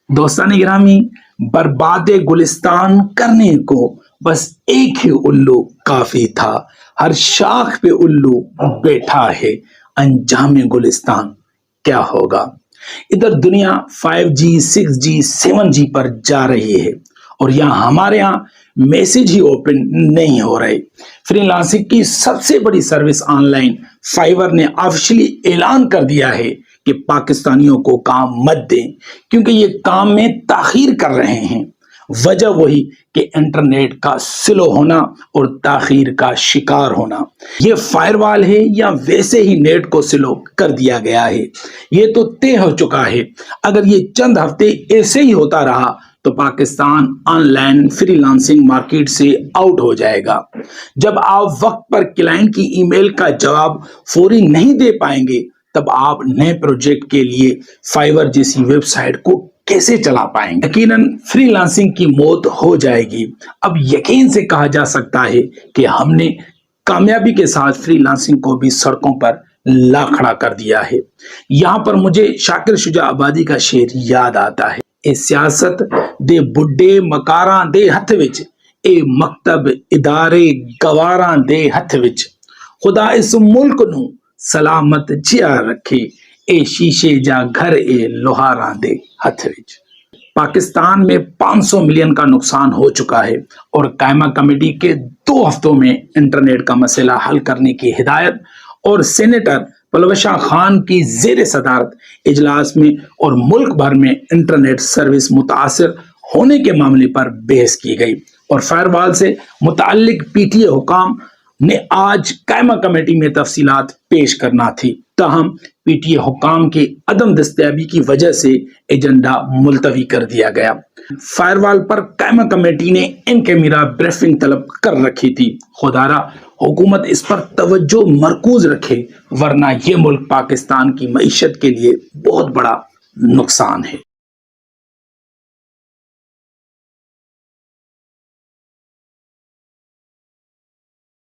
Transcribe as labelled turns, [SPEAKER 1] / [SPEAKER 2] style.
[SPEAKER 1] دوستان گرامی، برباد گلستان کرنے کو بس ایک ہی الو کافی تھا۔ ہر شاخ پہ الو بیٹھا ہے، انجام گلستان کیا ہوگا؟ ادھر دنیا 5G 6G 7G پر جا رہی ہے اور یہاں ہمارے یہاں میسج ہی اوپن نہیں ہو رہے۔ فری لانسنگ کی سب سے بڑی سروس آن لائن فائیور نے آفیشلی اعلان کر دیا ہے کہ پاکستانیوں کو کام مت دیں، کیونکہ یہ کام میں تاخیر کر رہے ہیں۔ وجہ وہی کہ انٹرنیٹ کا سلو ہونا اور تاخیر کا شکار ہونا۔ یہ فائر وال ہے یا ویسے ہی نیٹ کو سلو کر دیا گیا ہے؟ یہ تو طے ہو چکا ہے۔ اگر یہ چند ہفتے ایسے ہی ہوتا رہا تو Pakistan on line free lancing market سے آؤٹ ہو جائے گا۔ جب آپ وقت پر کلائنٹ کی ای میل کا جواب فوری نہیں دے پائیں گے، تب آپ نئے پروجیکٹ کے لیے فائیور جیسی ویب سائٹ کو کیسے چلا پائیں گے؟ یقیناً فری لانسنگ کی موت ہو جائے گی۔ اب یقین سے کہا جا سکتا ہے کہ ہم نے کامیابی کے ساتھ فری لانسنگ کو بھی سڑکوں پر لا کھڑا کر دیا ہے۔ یہاں پر مجھے شاکر شجاع آبادی کا شعر یاد آتا ہے۔ اے سیاست دے بڈھے مکاراں دے ہتھ وچ، اے مکتب ادارے گواراں دے ہتھ وچ، خدا اس ملک نو سلامت جیا رکھے، اے شیشے جا گھر اے لوہاراں دے ہتھ وچ۔ پاکستان میں 500 ملین کا نقصان ہو چکا ہے اور قائمہ کمیٹی کے 2 ہفتوں میں انٹرنیٹ کا مسئلہ حل کرنے کی ہدایت اور سینیٹر پلوشا خان کی زیر صدارت اجلاس میں اور ملک بھر میں انٹرنیٹ سروس متاثر ہونے کے معاملے پر بحث کی گئی اور فائر وال سے متعلق پی ٹی اے حکام نے آج قائمہ کمیٹی میں تفصیلات پیش کرنا تھی، تاہم پی ٹی اے حکام کے عدم دستیابی کی وجہ سے ایجنڈا ملتوی کر دیا گیا۔ فائر وال پر قائمہ کمیٹی نے ان کیمرہ بریفنگ طلب کر رکھی تھی۔ خدارا حکومت اس پر توجہ مرکوز رکھے، ورنہ یہ ملک پاکستان کی معیشت کے لیے بہت بڑا نقصان ہے۔